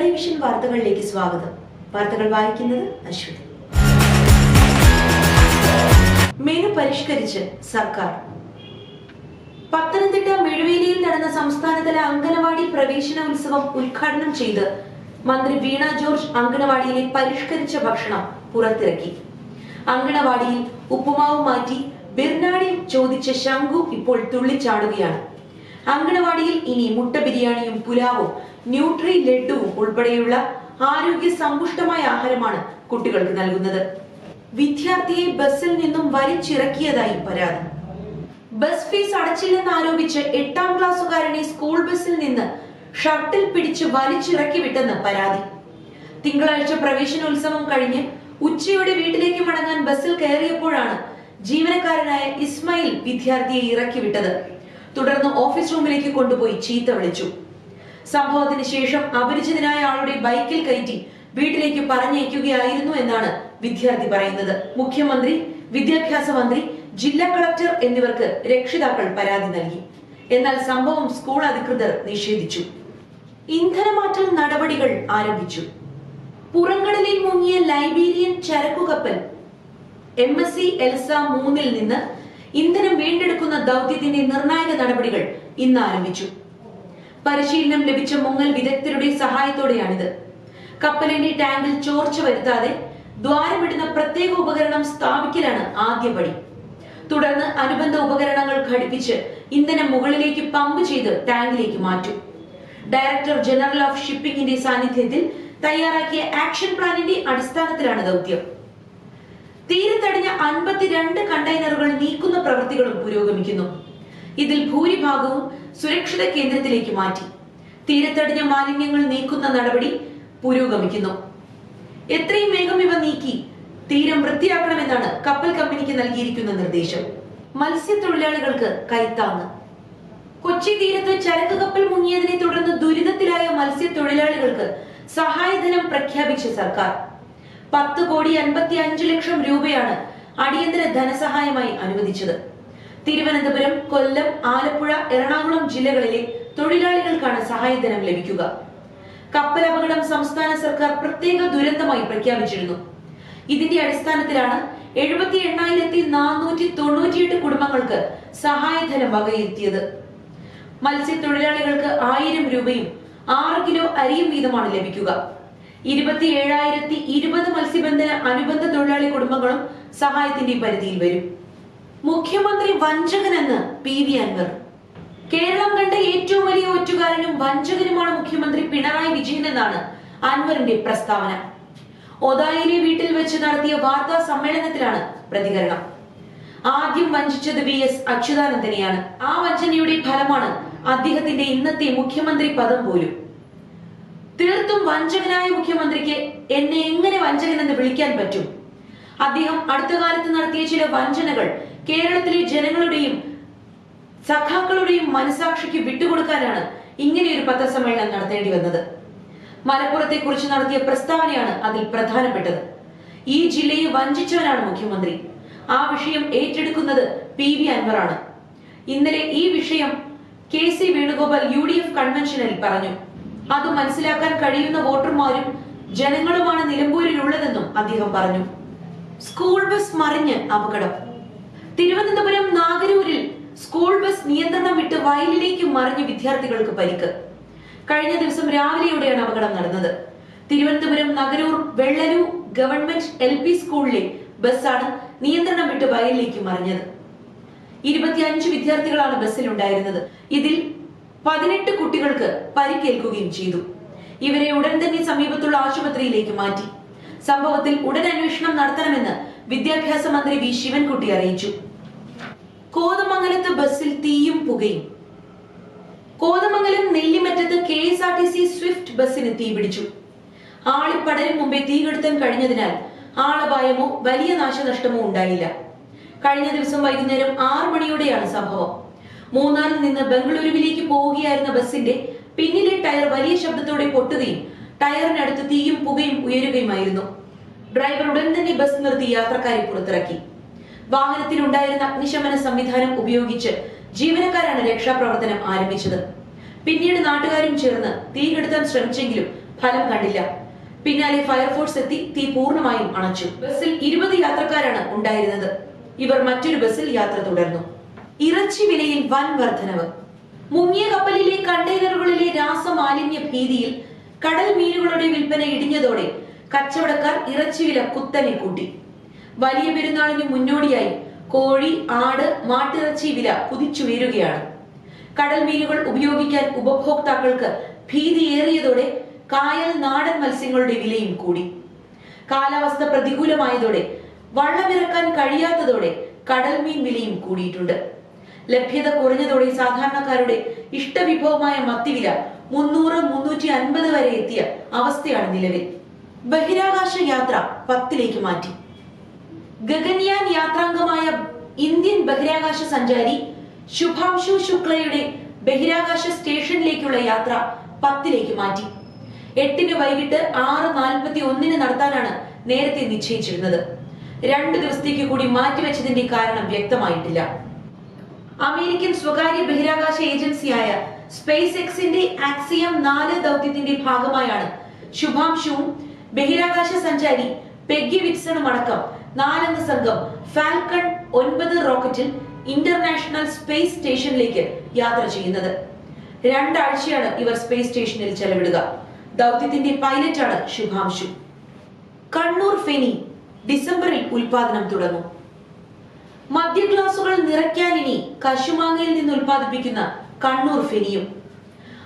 Malayali vision വാർത്തകളിലേക്ക് സ്വാഗതം. വാർത്തകൾ വായിക്കുന്നത് അശ്വതി. മെനു പരിഷ്കരിച്ച് സർക്കാർ. പത്തനംതിട്ട മെഴുവേലിയിൽ നടന്ന സംസ്ഥാനതല അംഗനവാടി പ്രവേശന ഉത്സവം ഉദ്ഘാടനം ചെയ്ത് മന്ത്രി വീണ ജോർജ് അംഗനവാടിയിലെ പരിഷ്കരിച്ച ഭക്ഷണം പുറത്തിറക്കി. അംഗനവാടിയിൽ ഉപ്പുമാവ് മാറ്റി ബിർനാണി ചോദിച്ച ശംഖു ഇപ്പോൾ തുള്ളിച്ചാടുകയാണ്. അംഗനവാടിയിൽ ഇനി മുട്ട ബിരിയാണിയും പുലാവും ന്യൂട്രി ലഡുവും ഉൾപ്പെടെയുള്ള ആരോഗ്യ സമ്പുഷ്ടമായ ആഹാരമാണ് കുട്ടികൾക്ക് നൽകുന്നത്. വിദ്യാർത്ഥിയെ ബസ്സിൽ നിന്നും വലിച്ചിറക്കിയതായി പരാതി. ബസ് ഫീസ് അടച്ചില്ലെന്ന് ആരോപിച്ച് 8ാം ക്ലാസ്സുകാരനെ സ്കൂൾ ബസ്സിൽ നിന്ന് ഷർട്ടിൽ പിടിച്ച് വലിച്ചിറക്കി വിട്ടെന്ന് പരാതി. തിങ്കളാഴ്ച പ്രവേശനോത്സവം കഴിഞ്ഞ് ഉച്ചയോടെ വീട്ടിലേക്ക് മടങ്ങാൻ ബസ്സിൽ കയറിയപ്പോഴാണ് ജീവനക്കാരനായ ഇസ്മായിൽ വിദ്യാർത്ഥിയെ ഇറക്കി വിട്ടത്. തുടർന്ന് ഓഫീസ് റൂമിലേക്ക് കൊണ്ടുപോയി ചീത്ത വിളിച്ചു. സംഭവത്തിന് ശേഷം അപരിചിതനായ ആളുടെ ബൈക്കിൽ കയറ്റി വീട്ടിലേക്ക് പറഞ്ഞയക്കുകയായിരുന്നു എന്നാണ് വിദ്യാർത്ഥി പറയുന്നത്. മുഖ്യമന്ത്രി, വിദ്യാഭ്യാസ മന്ത്രി, ജില്ലാ കളക്ടർ എന്നിവർക്ക് രക്ഷിതാക്കൾ പരാതി നൽകി. എന്നാൽ സംഭവം സ്കൂൾ അധികൃതർ നിഷേധിച്ചു. ഇന്ധനമാറ്റൽ നടപടികൾ ആരംഭിച്ചു. പുറംകടലിൽ മുങ്ങിയ ലൈബീരിയൻ ചരക്കുകപ്പൽ MSC എൽസ 3 നിന്ന് ഇന്ധനം വീണ്ടെടുക്കുന്ന ദൗത്യത്തിന്റെ നിർണായക നടപടികൾ ഇന്ന് ആരംഭിച്ചു. പരിശീലനം ലഭിച്ച മുങ്ങൽ വിദഗ്ധരുടെ സഹായത്തോടെയാണിത്. കപ്പലിന്റെ ടാങ്കിൽ ചോർച്ച വരുത്താതെ ദ്വാരമിടുന്ന പ്രത്യേക ഉപകരണം സ്ഥാപിക്കലാണ് ആദ്യപടി. തുടർന്ന് അനുബന്ധ ഉപകരണങ്ങൾ ഘടിപ്പിച്ച് ഇന്ധനം മുകളിലേക്ക് പമ്പ് ചെയ്ത് ടാങ്കിലേക്ക് മാറ്റും. ഡയറക്ടർ ജനറൽ ഓഫ് ഷിപ്പിംഗിന്റെ സാന്നിധ്യത്തിൽ തയ്യാറാക്കിയ ആക്ഷൻ പ്ലാനിന്റെ അടിസ്ഥാനത്തിലാണ് ദൗത്യം. തീരത്തടിഞ്ഞ 52 കണ്ടെയ്നറുകൾ നീക്കുന്ന പ്രവൃത്തികളും പുരോഗമിക്കുന്നു. ഇതിൽ ഭൂരിഭാഗവും സുരക്ഷിത കേന്ദ്രത്തിലേക്ക് മാറ്റി. തീരത്തടിഞ്ഞ മാലിന്യങ്ങൾ നീക്കുന്ന നടപടി പുരോഗമിക്കുന്നു. എത്രയും വേഗം ഇവ നീക്കി തീരം വൃത്തിയാക്കണമെന്നാണ് കപ്പൽ കമ്പനിക്ക് നൽകിയിരിക്കുന്ന നിർദ്ദേശം. മത്സ്യത്തൊഴിലാളികൾക്ക് കൈത്താങ്ങ്. കൊച്ചി തീരത്ത് ചരക്ക് കപ്പൽ മുങ്ങിയതിനെ തുടർന്ന് ദുരിതത്തിലായ മത്സ്യത്തൊഴിലാളികൾക്ക് സഹായധനം പ്രഖ്യാപിച്ച സർക്കാർ 10,55,00,000 രൂപയാണ് അടിയന്തര ധനസഹായമായി അനുവദിച്ചത്. തിരുവനന്തപുരം, കൊല്ലം, ആലപ്പുഴ, എറണാകുളം ജില്ലകളിലെ തൊഴിലാളികൾക്കാണ് സഹായധനം ലഭിക്കുക. കപ്പൽ അപകടം സംസ്ഥാന സർക്കാർ പ്രത്യേക ദുരന്തമായി പ്രഖ്യാപിച്ചിരുന്നു. ഇതിന്റെ അടിസ്ഥാനത്തിലാണ് 78,498 കുടുംബങ്ങൾക്ക് സഹായധനം വകയിരുത്തിയത്. മത്സ്യത്തൊഴിലാളികൾക്ക് 1000 രൂപയും 6 കിലോ അരിയും വീതമാണ് ലഭിക്കുക. 27,020 മത്സ്യബന്ധന അനുബന്ധ തൊഴിലാളി കുടുംബങ്ങളും സഹായത്തിന്റെ പരിധിയിൽ വരും. മുഖ്യമന്ത്രി വഞ്ചകനെന്ന് PV അൻവർ. കേരളം കണ്ട ഏറ്റവും വലിയ ഒറ്റുകാരനും വഞ്ചകനുമാണ് മുഖ്യമന്ത്രി പിണറായി വിജയൻ എന്നാണ് അൻവറിന്റെ പ്രസ്താവന. ഒതായിലെ വീട്ടിൽ വെച്ച് നടത്തിയ വാർത്താ സമ്മേളനത്തിലാണ് പ്രതികരണം. ആദ്യം വഞ്ചിച്ചത് VS അച്യുതാനന്ദനെയാണ്. ആ വഞ്ചനയുടെ ഫലമാണ് അദ്ദേഹത്തിന്റെ ഇന്നത്തെ മുഖ്യമന്ത്രി പദം പോലും. തീർത്തും വഞ്ചകനായ മുഖ്യമന്ത്രിക്ക് എന്നെ എങ്ങനെ വഞ്ചകനെന്ന് വിളിക്കാൻ പറ്റും? അദ്ദേഹം അടുത്ത കാലത്ത് നടത്തിയ ചില വഞ്ചനകൾ കേരളത്തിലെ ജനങ്ങളുടെയും സഖാക്കളുടെയും മനസാക്ഷിക്ക് വിട്ടുകൊടുക്കാനാണ് ഇങ്ങനെയൊരു പത്രസമ്മേളനം നടത്തേണ്ടി വന്നത്. മലപ്പുറത്തെ കുറിച്ച് നടത്തിയ പ്രസ്താവനയാണ് അതിൽ പ്രധാനപ്പെട്ടത്. ഈ ജില്ലയെ വഞ്ചിച്ചവനാണ് മുഖ്യമന്ത്രി. ആ വിഷയം ഏറ്റെടുക്കുന്നത് PV അൻവറാണ്. ഇന്നലെ ഈ വിഷയം KC വേണുഗോപാൽ UDF കൺവെൻഷനിൽ പറഞ്ഞു. അത് മനസ്സിലാക്കാൻ കഴിയുന്ന വോട്ടർമാരും ജനങ്ങളുമാണ് നിലമ്പൂരിലുള്ളതെന്നും അദ്ദേഹം പറഞ്ഞു. സ്കൂൾ ബസ് മറിഞ്ഞ് അപകടം. തിരുവനന്തപുരം നാഗരൂരിൽ സ്കൂൾ ബസ് നിയന്ത്രണം വിട്ട് വയലിലേക്ക് മറിഞ്ഞ് വിദ്യാർത്ഥികൾക്ക് പരിക്ക്. കഴിഞ്ഞ ദിവസം രാവിലെയോടെയാണ് അപകടം നടന്നത്. തിരുവനന്തപുരം നഗരൂർ വെള്ളലു ഗവൺമെന്റ് LP സ്കൂളിലെ ബസ്സാണ് നിയന്ത്രണം വിട്ട് വയലിലേക്ക് മറിഞ്ഞത്. 25 വിദ്യാർത്ഥികളാണ് ബസ്സിലുണ്ടായിരുന്നത്. ഇതിൽ 18 കുട്ടികൾക്ക് പരിക്കേൽക്കുകയും ചെയ്തു. ഇവരെ ഉടൻ തന്നെ സമീപത്തുള്ള ആശുപത്രിയിലേക്ക് മാറ്റി. സംഭവത്തിൽ ഉടൻ അന്വേഷണം നടത്തണമെന്ന് വിദ്യാഭ്യാസ മന്ത്രി V ശിവൻകുട്ടി അറിയിച്ചു. കോതമംഗലത്ത് ബസ്സിൽ തീയും പുകയും. കോതമംഗലം നെല്ലിമറ്റത്ത് KSRTC സ്വിഫ്റ്റ് ബസ്സിന് തീപിടിച്ചു. ആളിപ്പടരും മുമ്പേ തീകെടുത്താൻ കഴിഞ്ഞതിനാൽ ആളപായമോ വലിയ നാശനഷ്ടമോ ഉണ്ടായില്ല. കഴിഞ്ഞ ദിവസം വൈകുന്നേരം 6 മണിയോടെയാണ് സംഭവം. മൂന്നാറിൽ നിന്ന് ബംഗളൂരുവിലേക്ക് പോവുകയായിരുന്ന ബസ്സിന്റെ പിന്നിലെ ടയർ വലിയ ശബ്ദത്തോടെ പൊട്ടുകയും ടയറിനടുത്ത് തീയും പുകയും ഉയരുകയുമായിരുന്നു. ഡ്രൈവർ ഉടൻ തന്നെ ബസ് നിർത്തി യാത്രക്കാരെ പുറത്തിറക്കി. വാഹനത്തിലുണ്ടായിരുന്ന അഗ്നിശമന സംവിധാനം ഉപയോഗിച്ച് ജീവനക്കാരാണ് രക്ഷാപ്രവർത്തനം ആരംഭിച്ചത്. പിന്നീട് നാട്ടുകാരും ചേർന്ന് തീ കെടുത്താൻ ശ്രമിച്ചെങ്കിലും ഫലം കണ്ടില്ല. പിന്നാലെ ഫയർഫോഴ്സ് എത്തി തീ പൂർണ്ണമായും അണച്ചു. ബസ്സിൽ 20 യാത്രക്കാരാണ് ഉണ്ടായിരുന്നത്. ഇവർ മറ്റൊരു ബസ്സിൽ യാത്ര തുടർന്നു. ഇറച്ചി വിലയിൽ വൻ വർധനവ്. മുങ്ങിയ കപ്പലിലെ കണ്ടെയ്നറുകളിലെ രാസമാലിന്യ ഭീതിയിൽ കടൽ മീനുകളുടെ വിൽപ്പന ഇടിഞ്ഞതോടെ കച്ചവടക്കാർ ഇറച്ചി വില കുത്തനെ കൂട്ടി. വലിയ പെരുന്നാളിന് മുന്നോടിയായി കോഴി, ആട്, മാട്ടിറച്ചി വില കുതിച്ചുയരുകയാണ്. കടൽ മീനുകൾ ഉപയോഗിക്കാൻ ഉപഭോക്താക്കൾക്ക് ഭീതിയേറിയതോടെ കായൽ, നാടൻ മത്സ്യങ്ങളുടെ വിലയും കൂടി. കാലാവസ്ഥ പ്രതികൂലമായതോടെ വള്ളമിറക്കാൻ കഴിയാത്തതോടെ കടൽ മീൻ വിലയും കൂടിയിട്ടുണ്ട്. ലഭ്യത കുറഞ്ഞതോടെ സാധാരണക്കാരുടെ ഇഷ്ടവിഭവമായ മത്തിവില 300-350 വരെ എത്തിയ അവസ്ഥയാണ് നിലവിൽ. ബഹിരാകാശ യാത്ര 10ലേക്ക് മാറ്റി. ഗഗൻയാൻ യാത്രാംഗമായ ഇന്ത്യൻ ബഹിരാകാശ സഞ്ചാരി ശുഭാംശു ശുക്ലയുടെ ബഹിരാകാശ സ്റ്റേഷനിലേക്കുള്ള യാത്ര 10ലേക്ക് മാറ്റി. 8 വൈകിട്ട് 6:41 നടത്താനാണ് നേരത്തെ നിശ്ചയിച്ചിരുന്നത്. 2 ദിവസത്തേക്ക് കൂടി മാറ്റിവെച്ചതിന്റെ കാരണം വ്യക്തമായിട്ടില്ല. അമേരിക്കൻ സ്വകാര്യ ബഹിരാകാശ ഏജൻസിയായ സ്പേസ് എക്സിന്റെ ആക്സിയം 4 ദൗത്യത്തിന്റെ ഭാഗമായാണ് ശുഭാംശുവും ബഹിരാകാശ സഞ്ചാരി പെഗ്ഗി വിറ്റ്സണും അടക്കം 4 സംഘം ഫാൽക്കൺ 9 റോക്കറ്റിൽ ഇന്റർനാഷണൽ സ്പേസ് സ്റ്റേഷനിലേക്ക് യാത്ര ചെയ്യുന്നത്. 2 ആഴ്ചയാണ് ഇവർ സ്പേസ് സ്റ്റേഷനിൽ ചെലവിടുക. ദൗത്യത്തിന്റെ പൈലറ്റാണ് ശുഭാംശു. കണ്ണൂർ ഫെനി ഡിസംബറിൽ ഉൽപാദനം തുടങ്ങും. മദ്യ ഗ്ലാസുകൾ നിറയ്ക്കാൻ ഇനി കശുമാങ്ങയിൽ നിന്ന് ഉൽപ്പാദിപ്പിക്കുന്ന കണ്ണൂർ ഫെനിയും.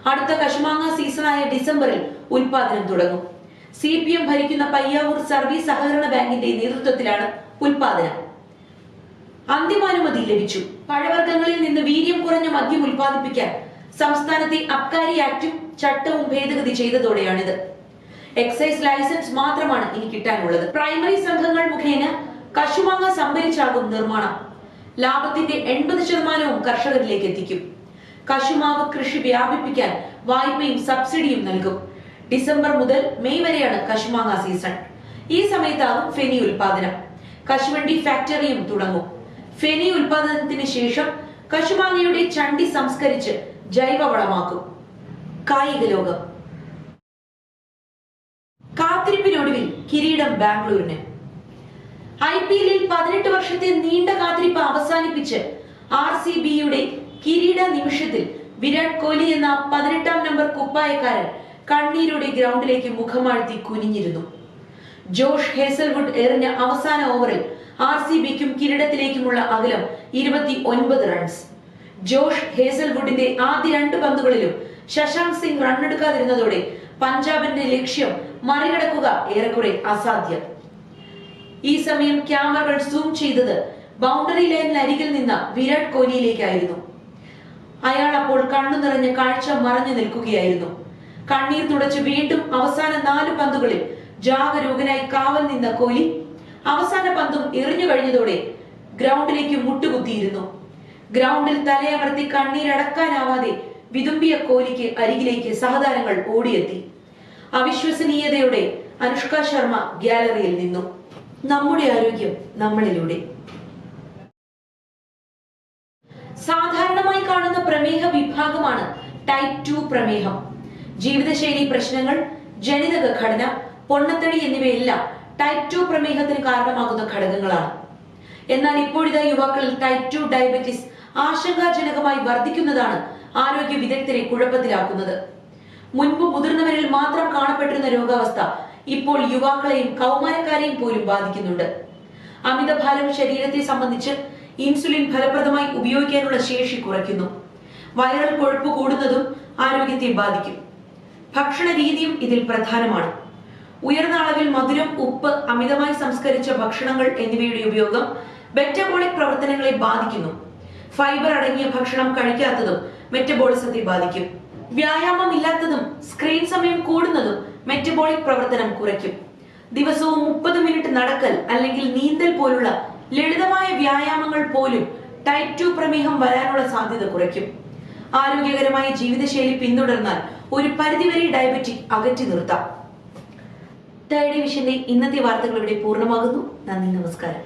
അടുത്ത കശുമാങ്ങ സീസണായ ഡിസംബറിൽ ഉൽപാദനം തുടങ്ങും. CPM ഭരിക്കുന്ന പയ്യാവൂർ സർവീസ് സഹകരണ ബാങ്കിന്റെ നേതൃത്വത്തിലാണ് ഉൽപാദനം. അന്തിമാനുമതി ലഭിച്ചു. പഴവർഗ്ഗങ്ങളിൽ നിന്ന് വീര്യം കുറഞ്ഞ മദ്യം ഉൽപ്പാദിപ്പിക്കാൻ സംസ്ഥാനത്തെ അബ്കാരി ആക്ടും ചട്ടവും ഭേദഗതി ചെയ്തതോടെയാണിത്. എക്സൈസ് ലൈസൻസ് മാത്രമാണ് ഇനി കിട്ടാനുള്ളത്. പ്രൈമറി സംഘങ്ങൾ മുഖേന കശുമാങ്ങ സംഭരിച്ചാകും നിർമ്മാണം. ലാഭത്തിന്റെ 80% കർഷകരിലേക്ക് എത്തിക്കും. കശുമാവ് കൃഷി വ്യാപിപ്പിക്കാൻ വായ്പയും സബ്സിഡിയും നൽകും. ഡിസംബർ മുതൽ മെയ് വരെയാണ് കശുമാങ്ങ സീസൺ. ഈ സമയത്താകും ഫെനി ഉൽപാദനം. കശുവണ്ടി ഫാക്ടറിയും തുടങ്ങും. ഫെനി ഉൽപാദനത്തിന് ശേഷം കശുമാങ്ങയുടെ ചണ്ടി സംസ്കരിച്ച് ജൈവവളമാക്കും. കായിക ലോകം. കാത്തിരിപ്പിനൊടുവിൽ കിരീടം ബാംഗ്ലൂരിന്. IPL 18 വർഷത്തെ നീണ്ട കാത്തിരിപ്പ് അവസാനിപ്പിച്ച് RCBയുടെ കിരീട നിമിഷത്തിൽ വിരാട് കോഹ്ലി എന്ന 18ാം നമ്പർ കുപ്പായക്കാരൻ കണ്ണീരോടെ ഗ്രൗണ്ടിലേക്ക് മുഖമാഴ്ത്തി കുനിഞ്ഞിരുന്നു. ജോഷ് ഹേസൽവുഡ് എറിഞ്ഞ അവസാന ഓവറിൽ RCBക്കും കിരീടത്തിലേക്കുമുള്ള അകലം 29 റൺസ്. ജോഷ് ഹേസൽവുഡിന്റെ ആദ്യ 2 പന്തുകളിലും ശശാങ്ക് സിംഗ് റണ്ണെടുക്കാതിരുന്നതോടെ പഞ്ചാബിന്റെ ലക്ഷ്യം മറികടക്കുക ഏറെക്കുറെ അസാധ്യം. ഈ സമയം ക്യാമറകൾ സൂം ചെയ്തത് ബൗണ്ടറി ലൈനിനരികിൽ നിന്ന വിരാട് കോഹ്ലിയിലേക്കായിരുന്നു. അയാൾ അപ്പോൾ കണ്ണു നിറഞ്ഞ കാഴ്ച മറഞ്ഞു നിൽക്കുകയായിരുന്നു. കണ്ണീർ തുടച്ച് വീണ്ടും അവസാന 4 പന്തുകളിൽ ജാഗരൂകനായി കാവൽ നിന്ന കോഹ്ലി അവസാന പന്തും എറിഞ്ഞു കഴിഞ്ഞതോടെ ഗ്രൗണ്ടിലേക്ക് മുട്ടുകുത്തിയിരുന്നു. ഗ്രൗണ്ടിൽ തലയമർത്തി കണ്ണീരടക്കാനാവാതെ വിതുമ്പിയ കോഹ്ലിക്ക് അരികിലേക്ക് സഹതാരങ്ങൾ ഓടിയെത്തി. അവിശ്വസനീയതയോടെ അനുഷ്ക ശർമ്മ ഗ്യാലറിയിൽ നിന്നു. നമ്മുടെ ആരോഗ്യം നമ്മളിലൂടെ. സാധാരണമായി കാണുന്ന പ്രമേഹ വിഭാഗമാണ് ടൈപ്പ് 2 പ്രമേഹം. ജീവിതശൈലി പ്രശ്നങ്ങൾ, ജനിതക ഘടന, പൊണ്ണത്തടി എന്നിവയെല്ലാം ടൈപ്പ് 2 പ്രമേഹത്തിന് കാരണമാകുന്ന ഘടകങ്ങളാണ്. എന്നാൽ ഇപ്പോഴിതാ യുവാക്കളിൽ ടൈപ്പ് 2 ഡയബറ്റിസ് ആശങ്കാജനകമായി വർദ്ധിക്കുന്നതാണ് ആരോഗ്യ വിദഗ്ധരെ കുഴപ്പത്തിലാക്കുന്നത്. മുൻപ് മുതിർന്നവരിൽ മാത്രം കാണപ്പെട്ടിരുന്ന രോഗാവസ്ഥ ഇപ്പോൾ യുവാക്കളെയും കൗമാരക്കാരെയും പോലും ബാധിക്കുന്നുണ്ട്. അമിതഭാരം ശരീരത്തെ സംബന്ധിച്ച് ഇൻസുലിൻ ഫലപ്രദമായി ഉപയോഗിക്കാനുള്ള ശേഷി കുറയ്ക്കുന്നു. വൈറൽ കൊഴുപ്പ് കൂടുന്നതും ആരോഗ്യത്തെ ബാധിക്കും. ഭക്ഷണ രീതിയും ഇതിൽ പ്രധാനമാണ്. ഉയർന്ന അളവിൽ മധുരം, ഉപ്പ്, അമിതമായി സംസ്കരിച്ച ഭക്ഷണങ്ങൾ എന്നിവയുടെ ഉപയോഗം മെറ്റബോളിക് പ്രവർത്തനങ്ങളെ ബാധിക്കുന്നു. ഫൈബർ അടങ്ങിയ ഭക്ഷണം കഴിക്കാത്തതും മെറ്റബോളിസത്തെ ബാധിക്കും. വ്യായാമം ഇല്ലാത്തതും സ്ക്രീൻ സമയം കൂടുന്നതും മെറ്റബോളിക് പ്രവർത്തനം കുറയ്ക്കും. ദിവസവും 30 മിനിറ്റ് നടക്കൽ അല്ലെങ്കിൽ നീന്തൽ പോലുള്ള ലളിതമായ വ്യായാമങ്ങൾ പോലും ടൈപ്പ് 2 പ്രമേഹം വരാനുള്ള സാധ്യത കുറയ്ക്കും. ആരോഗ്യകരമായ ജീവിതശൈലി പിന്തുടർന്നാൽ ഒരു പരിധിവരെ ഡയബറ്റിക് അകറ്റി നിർത്താം. തേർഡ് വിഷന്റെ ഇന്നത്തെ വാർത്തകൾ ഇവിടെ പൂർണ്ണമാകുന്നു. നന്ദി, നമസ്കാരം.